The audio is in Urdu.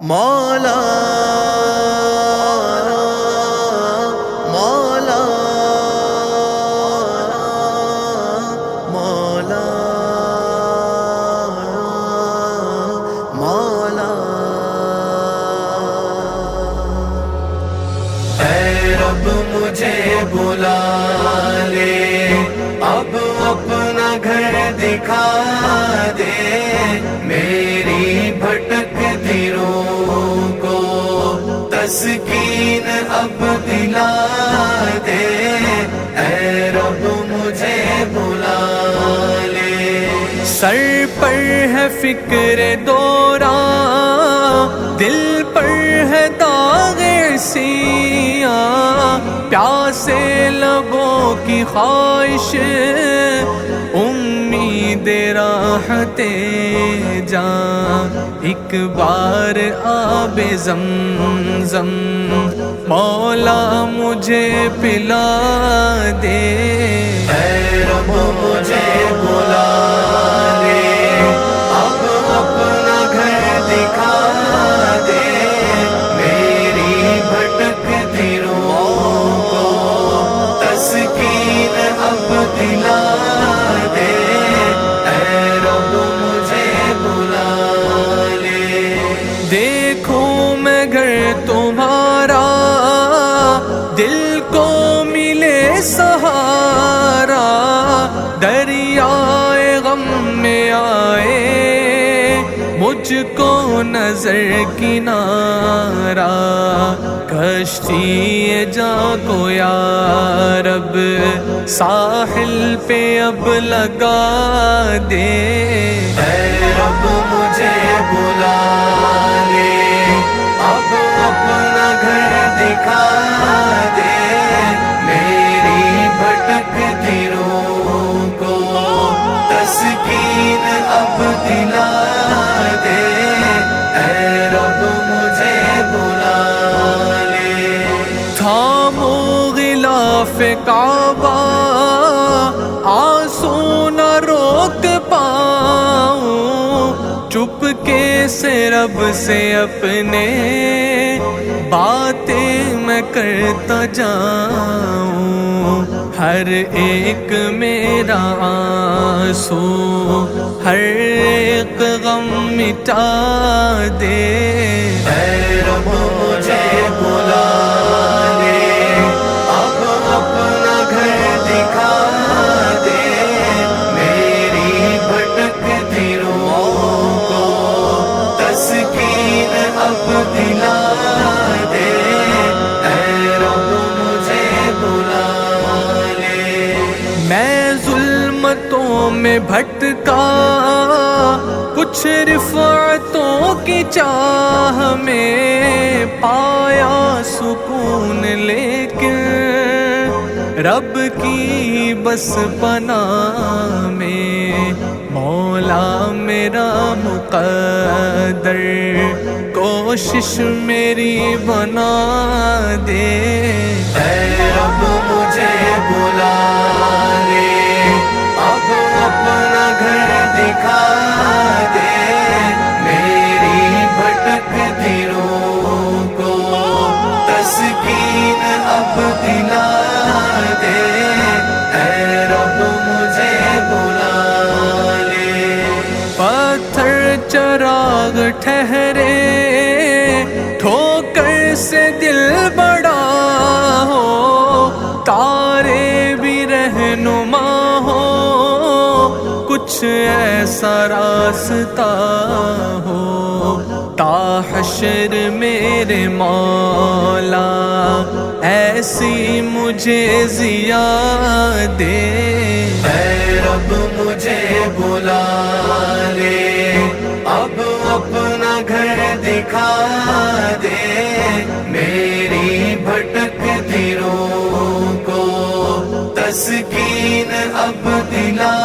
مولا مولا مولا مولا اے رب مجھے بلا لے، اب اپنا گھر دکھا دے، میری بھٹکتی روح کو تسکین اب دلا دے، اے رب مجھے بلا لے۔ سر پر ہے فکر دوران، دل پر ہے داغ سیاہ، پیاسے لبوں کی خواہش، امید راحت جاں، ایک بار آب زمزم مولا مجھے پلا دے، اے رب مجھے بلا لے، اب اپنا گھر دکھا دے، میری بھٹکتی روح کو تسکین اب دلا دے، اے رب مجھے بلا لے۔ دیکھوں میں گھر تمہارا، دل کو ملے سہارا، دریائے غم میں آئے مجھ کو نظر کنارا، کشتی جا کو یا رب ساحل پہ اب لگا دے، اے رب مجھے بلا لے، اب اپنا گھر دکھا دے، میری بھٹکتی روح کو تسکین اب دلا دے، اے رب مجھے بلا لے۔ تھامو غلاف کعبہ، آنسو نہ روک پاؤں، چپکے سے رب سے اپنے باتیں میں کرتا جاؤں، ہر ایک میرا آنسو، ہر ایک غم مٹا دے، اے رب مجھے بلا لے، اب اپنا گھر دکھا دے، میری بھٹکتی روح کو تسکین اب دلا دے، اے رب مجھے بلا لے۔ میں ظلمتوں میں بھٹکا، کچھ رفعتوں کی چاہ میں پایا سکون، لیکن رب کی بس پناہ میں مولا میرا مقدر کوشش میری بنا دے، اے رب مجھے بلا لے، اب اپنا گھر دکھا دے، میری بھٹکتی روح کو تسکین اب دلا دے، اے رب مجھے بلا لے۔ پتھر چراغ ٹھہرے، ٹھوکر سے دل بڑا ہو، تارے بھی رہنما ہو، کچھ ایسا راستہ ہو، تا حشر میرے مولا ایسی مجھے ضیا دے، اے رب مجھے بلا لے، اب اپنا گھر دکھا دے، میری بھٹکتی روح کو تسکین اب دلا